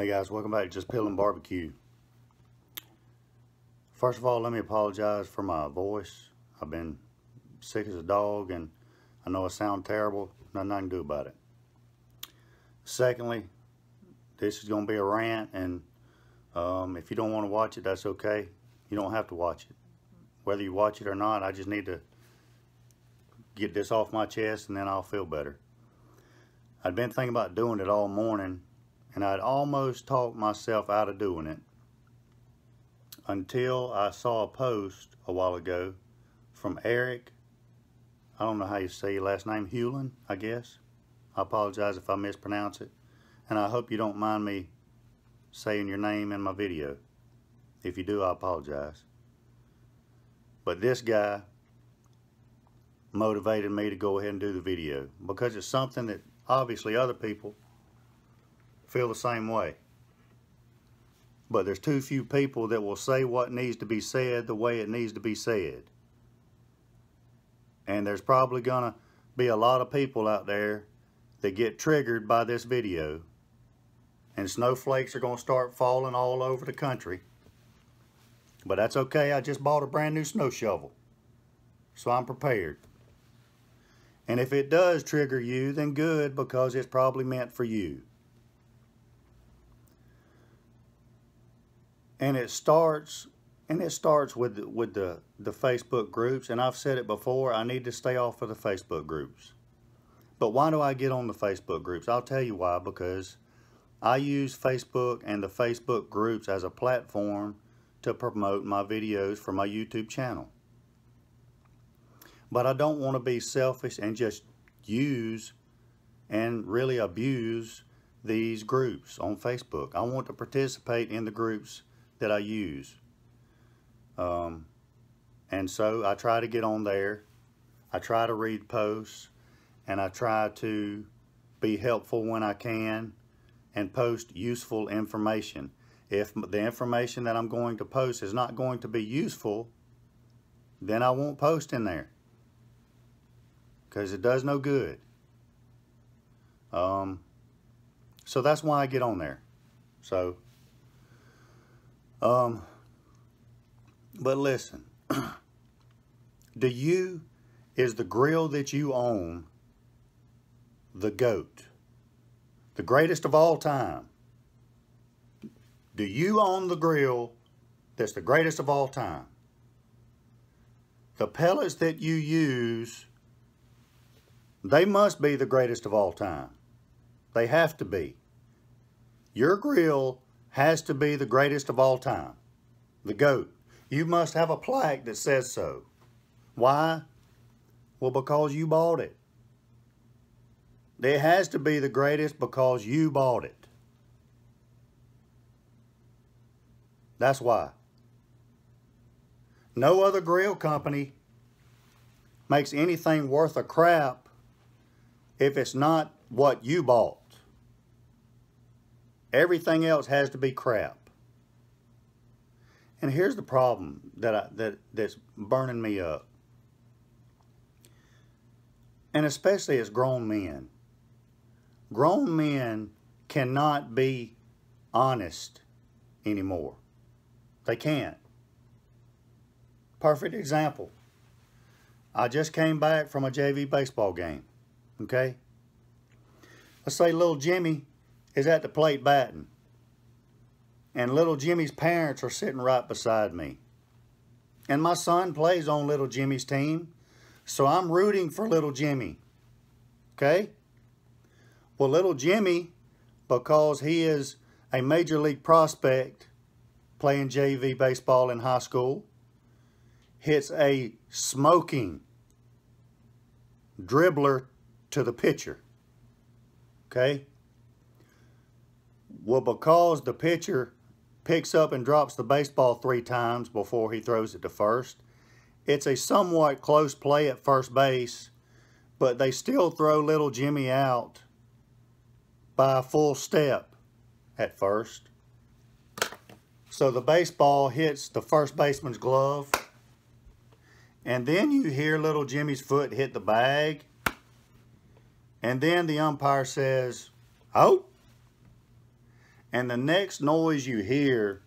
Hey guys, welcome back to Just Peeling Barbecue. First of all, let me apologize for my voice. I've been sick as a dog and I know I sound terrible. Nothing I can do about it. Secondly, this is going to be a rant, and if you don't want to watch it, that's okay. You don't have to watch it. Whether you watch it or not, I just need to get this off my chest and then I'll feel better. I'd been thinking about doing it all morning, and I'd almost talked myself out of doing it until I saw a post a while ago from Eric. I don't know how you say your last name, Hewlin, I guess. I apologize if I mispronounce it, and I hope you don't mind me saying your name in my video. If you do, I apologize. But this guy motivated me to go ahead and do the video because it's something that obviously other people feel the same way. But there's too few people that will say what needs to be said the way it needs to be said. And there's probably gonna be a lot of people out there that get triggered by this video, and snowflakes are gonna start falling all over the country. But that's okay, I just bought a brand new snow shovel, so I'm prepared. And if it does trigger you, then good, because it's probably meant for you. And it starts with the Facebook groups, and I've said it before, I need to stay off of the Facebook groups. But why do I get on the Facebook groups? I'll tell you why. Because I use Facebook and the Facebook groups as a platform to promote my videos for my YouTube channel. But I don't want to be selfish and just use and really abuse these groups on Facebook. I want to participate in the groups that I use. And so I try to get on there. I try to read posts, and I try to be helpful when I can and post useful information. If the information that I'm going to post is not going to be useful, then I won't post in there, because it does no good. So that's why I get on there. So but listen, is the grill that you own the GOAT, the greatest of all time? Do you own the grill that's the greatest of all time? The pellets that you use, they must be the greatest of all time. They have to be. Your grill has to be the greatest of all time, the GOAT. You must have a plaque that says so. Why? Well, because you bought it. It has to be the greatest because you bought it. That's why. No other grill company makes anything worth a crap if it's not what you bought. Everything else has to be crap. And here's the problem that's burning me up. And especially as grown men. Grown men cannot be honest anymore. They can't. Perfect example. I just came back from a JV baseball game. Okay? Let's say little Jimmy is at the plate batting, and little Jimmy's parents are sitting right beside me. And my son plays on little Jimmy's team, so I'm rooting for little Jimmy. Okay? Well, little Jimmy, because he is a major league prospect playing JV baseball in high school, hits a smoking dribbler to the pitcher. Okay? Well, because the pitcher picks up and drops the baseball 3 times before he throws it to first, it's a somewhat close play at first base, but they still throw little Jimmy out by a full step at first. So the baseball hits the first baseman's glove, and then you hear little Jimmy's foot hit the bag, and then the umpire says, "Out." And the next noise you hear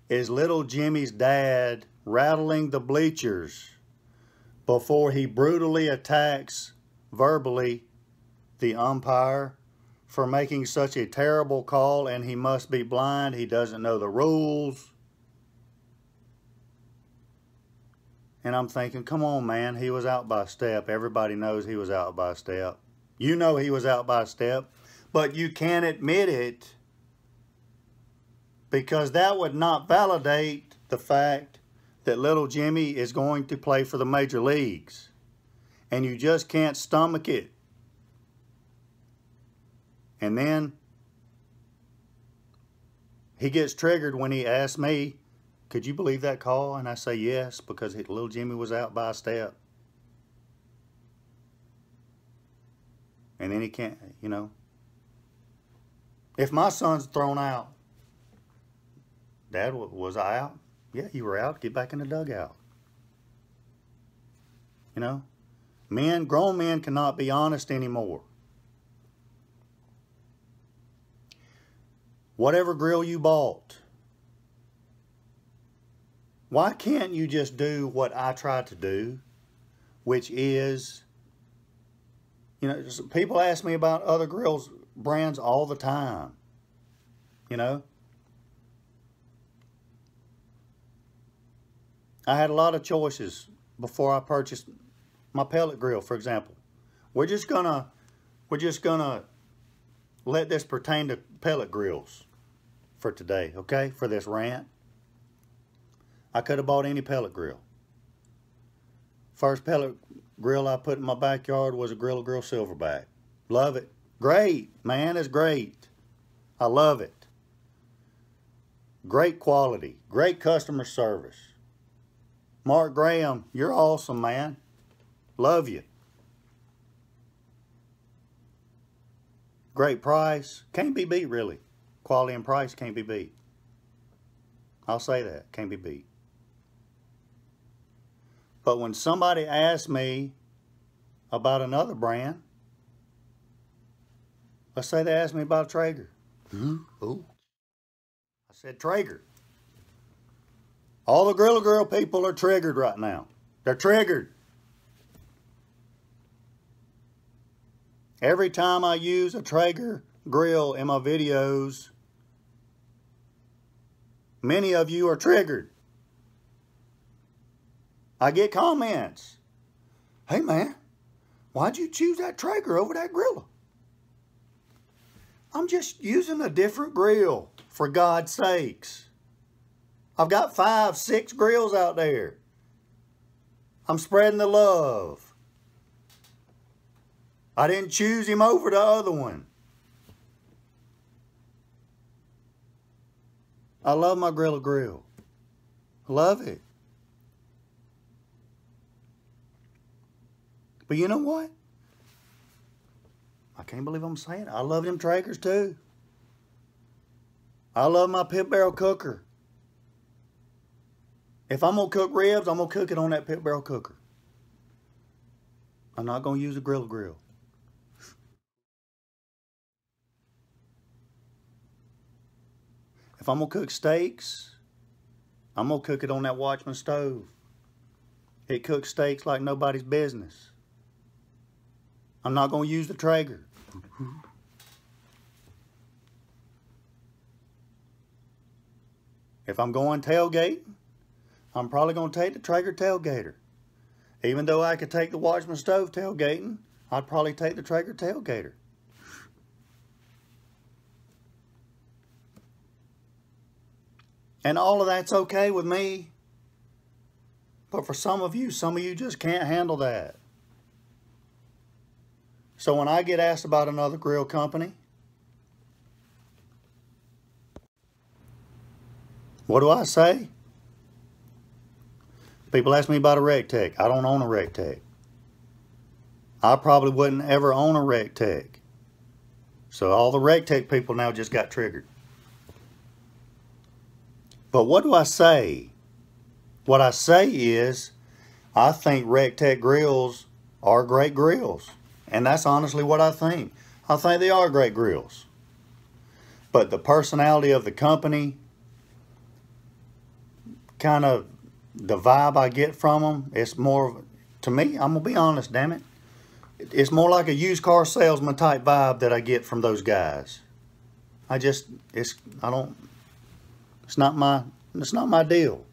is little Jimmy's dad rattling the bleachers before he brutally attacks verbally the umpire for making such a terrible call, and he must be blind. He doesn't know the rules. And I'm thinking, come on, man, he was out by a step. Everybody knows he was out by a step. You know he was out by a step, but you can't admit it because that would not validate the fact that little Jimmy is going to play for the major leagues. And you just can't stomach it. And then he gets triggered when he asks me, could you believe that call? And I say yes, because little Jimmy was out by a step. And then he can't, you know. If my son's thrown out, Dad, was I out? Yeah, you were out. Get back in the dugout. You know, grown men cannot be honest anymore. Whatever grill you bought, why can't you just do what I tried to do, which is, you know, people ask me about other grills brands all the time, you know. I had a lot of choices before I purchased my pellet grill, for example. We're just gonna let this pertain to pellet grills for today, okay? For this rant. I could have bought any pellet grill. First pellet grill I put in my backyard was a Grill Silverback. Love it. Great, man, it's great. I love it. Great quality, great customer service. Mark Graham, you're awesome, man. Love you. Great price. Can't be beat, really. Quality and price can't be beat. I'll say that. Can't be beat. But when somebody asks me about another brand, let's say they ask me about Traeger. Oh. I said Traeger. All the Grill people are triggered right now. They're triggered. Every time I use a Traeger grill in my videos, many of you are triggered. I get comments. Hey man, why'd you choose that Traeger over that Grilla? I'm just using a different grill, for God's sakes. I've got 5, 6 grills out there. I'm spreading the love. I didn't choose him over the other one. I love my Grilla grill. Love it. But you know what? I can't believe I'm saying it. I love them Traegers too. I love my pit barrel cooker. If I'm going to cook ribs, I'm going to cook it on that pit barrel cooker. I'm not going to use a grill. If I'm going to cook steaks, I'm going to cook it on that Watchman stove. It cooks steaks like nobody's business. I'm not going to use the Traeger. If I'm going tailgating, I'm probably going to take the Traeger tailgater. Even though I could take the Watchman stove tailgating, I'd probably take the Traeger tailgater. And all of that's okay with me. But for some of you just can't handle that. So when I get asked about another grill company, what do I say? People ask me about a RecTec. I don't own a RecTec. I probably wouldn't ever own a RecTec. So all the RecTec people now just got triggered. But what do I say? What I say is, I think RecTec grills are great grills. And that's honestly what I think. I think they are great grills. But the personality of the company, kind of the vibe I get from them, it's more, to me, I'm going to be honest, damn it. It's more like a used car salesman type vibe that I get from those guys. It's not my deal.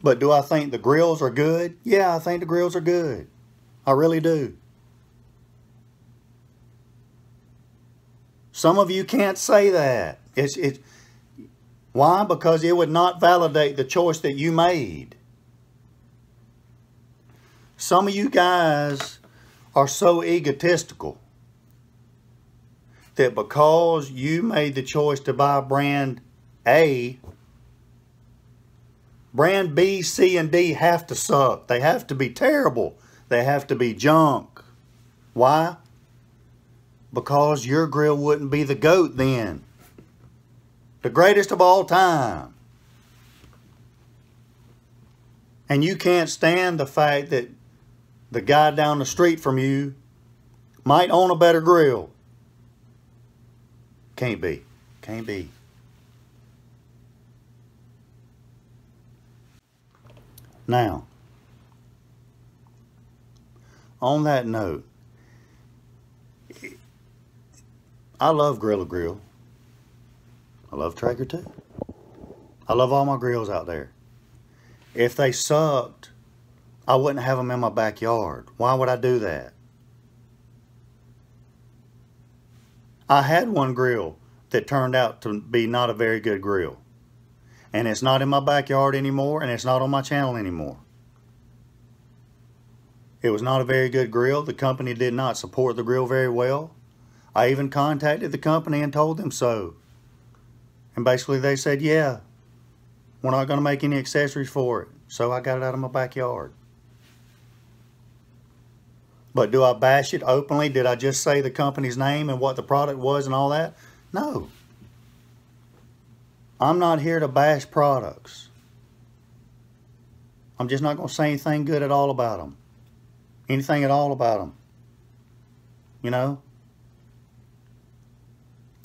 But do I think the grills are good? Yeah, I think the grills are good. I really do. Some of you can't say that. Why? Because it would not validate the choice that you made. Some of you guys are so egotistical that because you made the choice to buy brand A, brand B, C, and D have to suck. They have to be terrible. They have to be junk. Why? Because your grill wouldn't be the GOAT then. The greatest of all time. And you can't stand the fact that the guy down the street from you might own a better grill. Can't be. Can't be. Now, on that note, I love Grill-A-Grill. I love Traeger too. I love all my grills out there. If they sucked, I wouldn't have them in my backyard. Why would I do that? I had one grill that turned out to be not a very good grill. And it's not in my backyard anymore, and it's not on my channel anymore. It was not a very good grill. The company did not support the grill very well. I even contacted the company and told them so. And basically they said, yeah, we're not going to make any accessories for it. So I got it out of my backyard. But do I bash it openly? Did I just say the company's name and what the product was and all that? No. I'm not here to bash products. I'm just not going to say anything good at all about them. Anything at all about them. You know?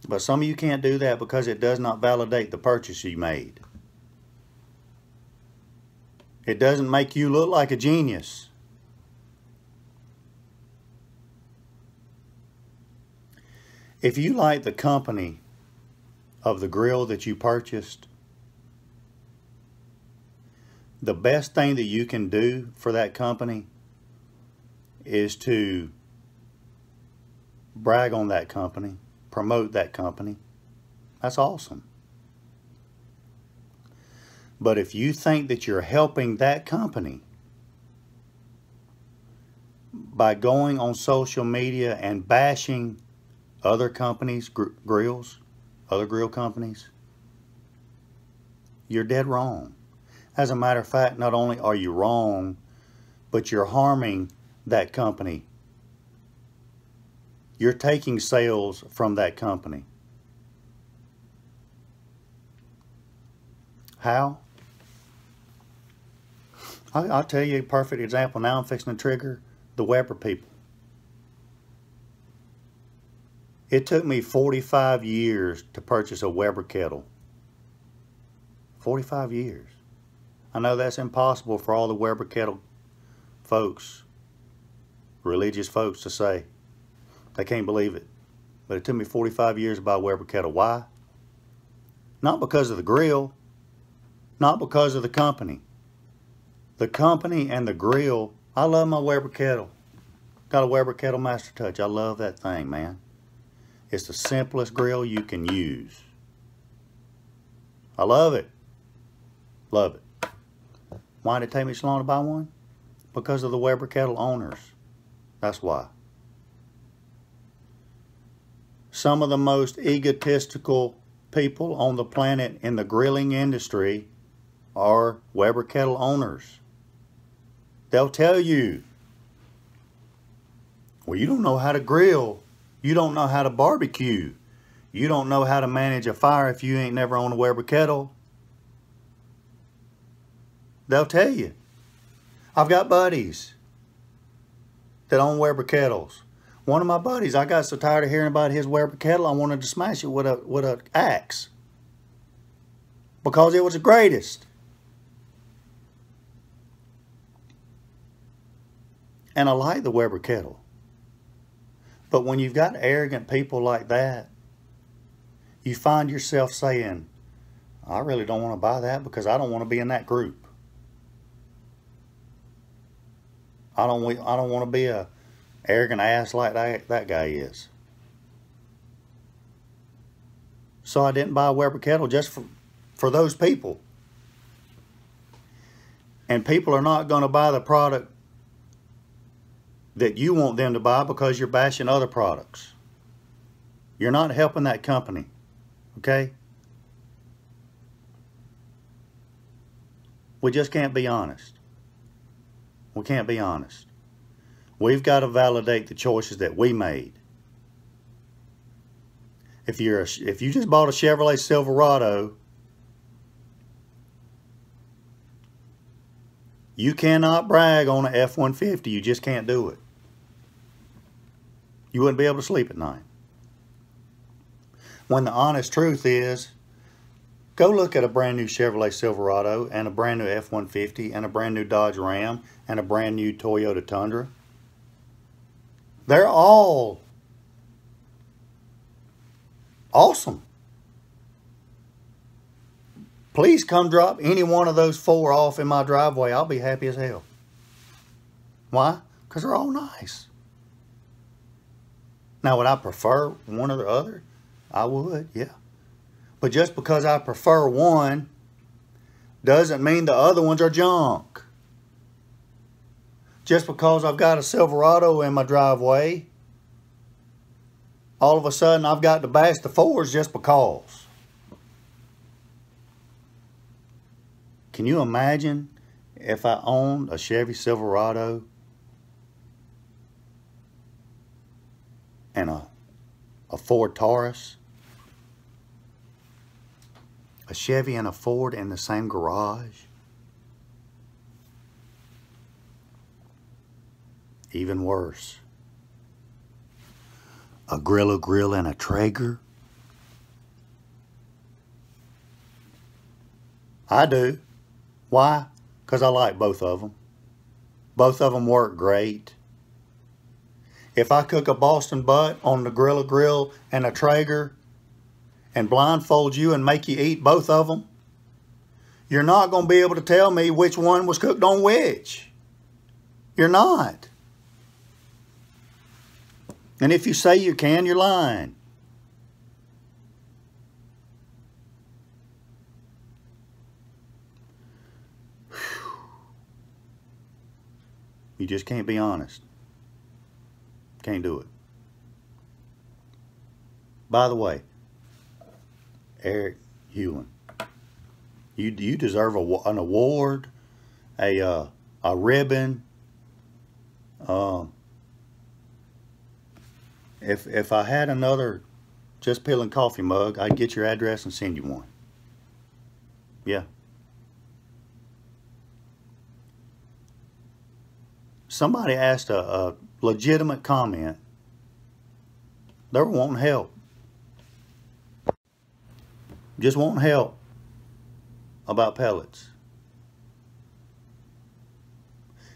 But some of you can't do that because it does not validate the purchase you made. It doesn't make you look like a genius. If you like the company of the grill that you purchased, the best thing that you can do for that company is to brag on that company, promote that company. That's awesome. But if you think that you're helping that company by going on social media and bashing other companies, grills, other grill companies, you're dead wrong. As a matter of fact, not only are you wrong, but you're harming that company. You're taking sales from that company. How? I'll tell you a perfect example. Now I'm fixing to trigger the Weber people. It took me 45 years to purchase a Weber kettle. 45 years. I know that's impossible for all the Weber kettle folks, religious folks, to say. They can't believe it. But it took me 45 years to buy a Weber kettle. Why? Not because of the grill. Not because of the company. The company and the grill. I love my Weber kettle. Got a Weber Kettle Master Touch. I love that thing, man. It's the simplest grill you can use. I love it. Love it. Why did it take me so long to buy one? Because of the Weber kettle owners. That's why. Some of the most egotistical people on the planet in the grilling industry are Weber kettle owners. They'll tell you, well, you don't know how to grill. You don't know how to barbecue. You don't know how to manage a fire if you ain't never owned a Weber kettle. They'll tell you. I've got buddies that own Weber kettles. One of my buddies, I got so tired of hearing about his Weber kettle, I wanted to smash it with a axe. Because it was the greatest. And I like the Weber kettle. But when you've got arrogant people like that, you find yourself saying, I really don't want to buy that because I don't want to be in that group. I don't want to be a arrogant ass like that guy is. So I didn't buy a Weber kettle just for those people. And people are not going to buy the product that you want them to buy because you're bashing other products. You're not helping that company, okay? We just can't be honest. We can't be honest. We've got to validate the choices that we made. If you just bought a Chevrolet Silverado, you cannot brag on an F-150. You just can't do it. You wouldn't be able to sleep at night. When the honest truth is, go look at a brand new Chevrolet Silverado and a brand new F-150 and a brand new Dodge Ram and a brand new Toyota Tundra. They're all awesome. Please come drop any one of those four off in my driveway. I'll be happy as hell. Why? Because they're all nice. Now, would I prefer one or the other? I would, yeah. But just because I prefer one doesn't mean the other ones are junk. Just because I've got a Silverado in my driveway, all of a sudden I've got to bash the fours just because. Can you imagine if I owned a Chevy Silverado and a Ford Taurus? A Chevy and a Ford in the same garage? Even worse. A Grilla Grill and a Traeger? I do. Why? Because I like both of them. Both of them work great. If I cook a Boston butt on the Grilla Grill and a Traeger and blindfold you and make you eat both of them, you're not going to be able to tell me which one was cooked on which. You're not. And if you say you can, you're lying. You just can't be honest. Can't do it. By the way, Eric Hewlin, you deserve an award, a ribbon. If I had another Just Peeling coffee mug, I'd get your address and send you one. Yeah. Somebody asked a legitimate comment. They were wanting help. Just wanting help about pellets.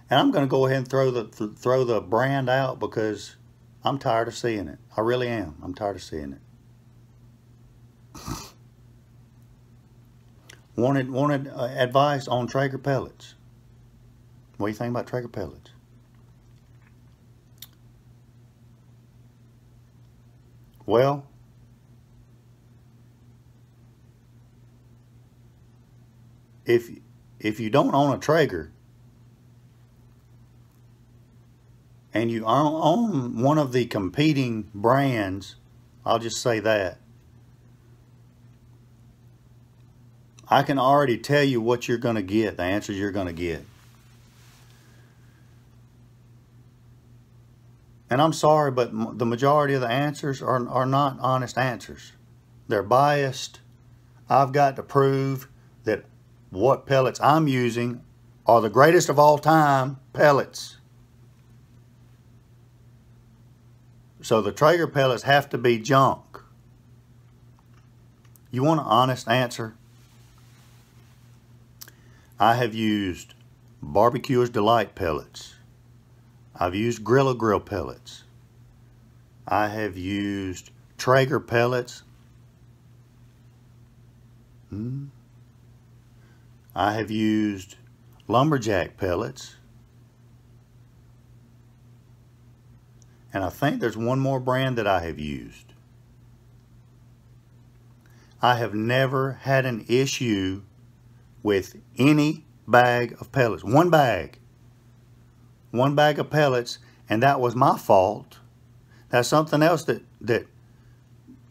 And I'm going to go ahead and throw the brand out because I'm tired of seeing it. I really am. I'm tired of seeing it. Wanted advice on Traeger pellets. What do you think about Traeger pellets? Well, if you don't own a Traeger and you own one of the competing brands, I'll just say that, I can already tell you what you're going to get, the answers you're going to get. And I'm sorry, but the majority of the answers are not honest answers. They're biased. I've got to prove that what pellets I'm using are the greatest of all time pellets. So the Traeger pellets have to be junk. You want an honest answer? I have used Barbecuer's Delight pellets. I've used Grill-A-Grill pellets. I have used Traeger pellets. I have used Lumberjack pellets. And I think there's one more brand that I have used. I have never had an issue with any bag of pellets. One bag of pellets, and that was my fault. That's something else that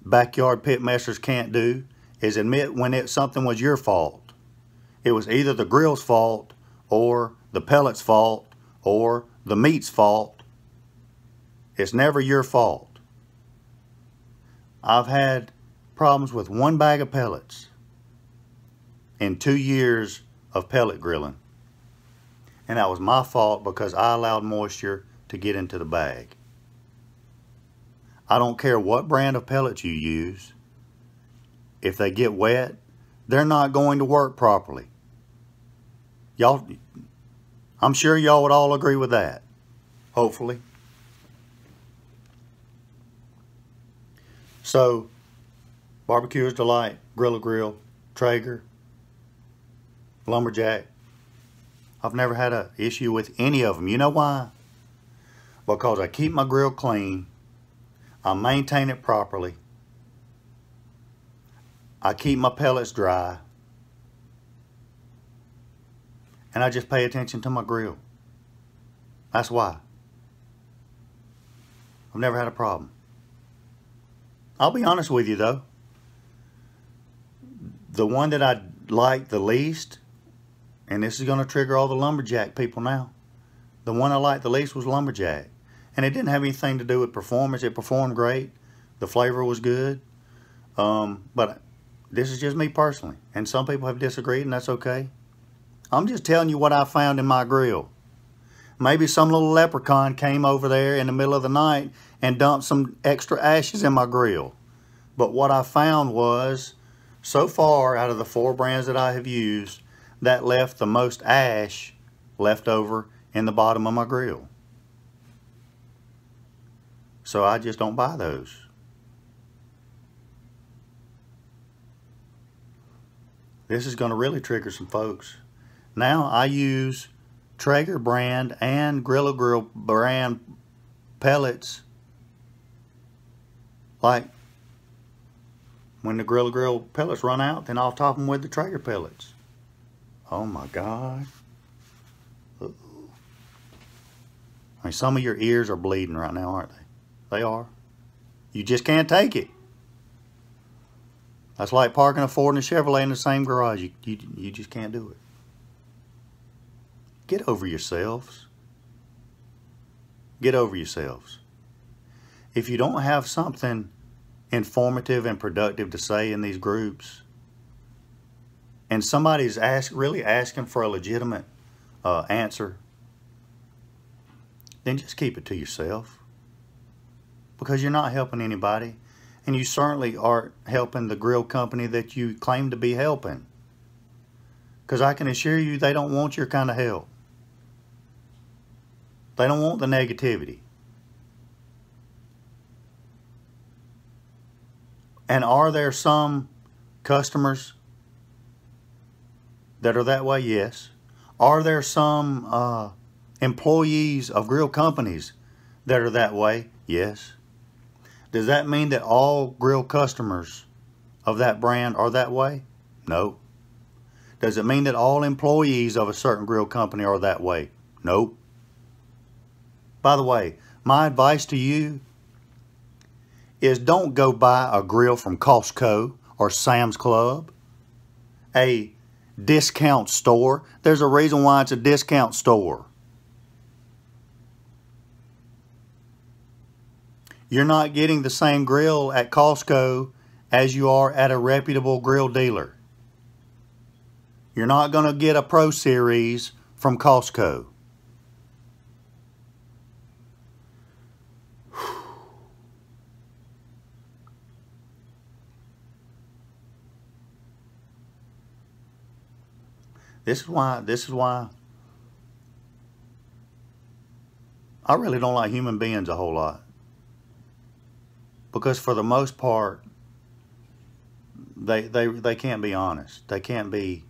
backyard pit messers can't do, is admit when something was your fault. It was either the grill's fault, or the pellet's fault, or the meat's fault. It's never your fault. I've had problems with one bag of pellets in 2 years of pellet grilling. And that was my fault because I allowed moisture to get into the bag. I don't care what brand of pellets you use. If they get wet, they're not going to work properly. Y'all, I'm sure y'all would all agree with that. Hopefully. So, Barbecuer's Delight, Grill-A-Grill, Traeger, Lumberjack. I've never had an issue with any of them. You know why? Because I keep my grill clean. I maintain it properly. I keep my pellets dry. And I just pay attention to my grill. That's why. I've never had a problem. I'll be honest with you though. The one that I like the least, and this is going to trigger all the Lumberjack people now. The one I liked the least was Lumberjack. And it didn't have anything to do with performance. It performed great. The flavor was good. But this is just me personally. And some people have disagreed, and that's okay. I'm just telling you what I found in my grill. Maybe some little leprechaun came over there in the middle of the night and dumped some extra ashes in my grill. But what I found was, so far out of the 4 brands that I have used, that left the most ash left over in the bottom of my grill. So I just don't buy those. This is going to really trigger some folks. Now I use Traeger brand and Grill-A-Grill brand pellets. Like when the Grill-A-Grill pellets run out, then I'll top them with the Traeger pellets. Oh my God. Uh-oh. I mean, some of your ears are bleeding right now, aren't they? They are. You just can't take it. That's like parking a Ford and a Chevrolet in the same garage. You just can't do it. Get over yourselves. Get over yourselves. If you don't have something informative and productive to say in these groups, and somebody's really asking for a legitimate answer, then just keep it to yourself. Because you're not helping anybody. And you certainly aren't helping the grill company that you claim to be helping. Because I can assure you they don't want your kind of help. They don't want the negativity. And are there some customers that are that way? Yes. Are there some employees of grill companies that are that way? Yes. Does that mean that all grill customers of that brand are that way? No. Does it mean that all employees of a certain grill company are that way? Nope. By the way, my advice to you is don't go buy a grill from Costco or Sam's Club, a discount store. There's a reason why it's a discount store. You're not getting the same grill at Costco as you are at a reputable grill dealer. You're not going to get a Pro Series from Costco. This is why I really don't like human beings a whole lot. Because for the most part, they can't be honest. They can't be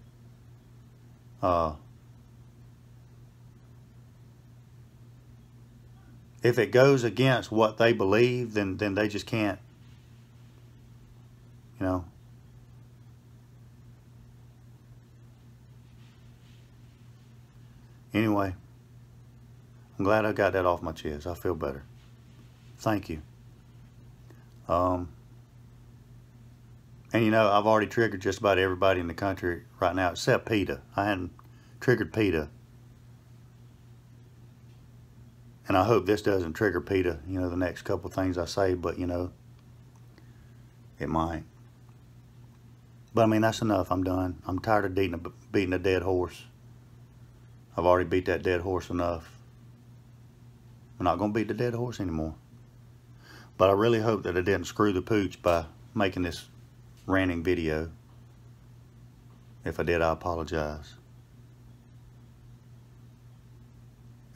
if it goes against what they believe, then they just can't, you know. Anyway, I'm glad I got that off my chest. I feel better. Thank you. And you know, I've already triggered just about everybody in the country right now except PETA. I hadn't triggered PETA. And I hope this doesn't trigger PETA, you know, the next couple of things I say, but you know, it might. But I mean, that's enough. I'm done. I'm tired of beating a dead horse. I've already beat that dead horse enough. I'm not going to beat the dead horse anymore. But I really hope that I didn't screw the pooch by making this ranting video. If I did, I apologize.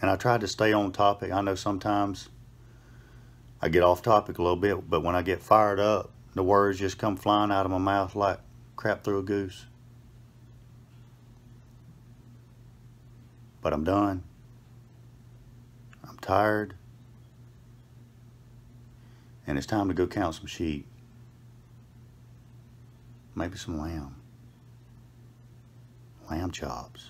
And I tried to stay on topic. I know sometimes I get off topic a little bit, but when I get fired up, the words just come flying out of my mouth like crap through a goose. But I'm done. I'm tired. And it's time to go count some sheep. Maybe some lamb. Lamb chops.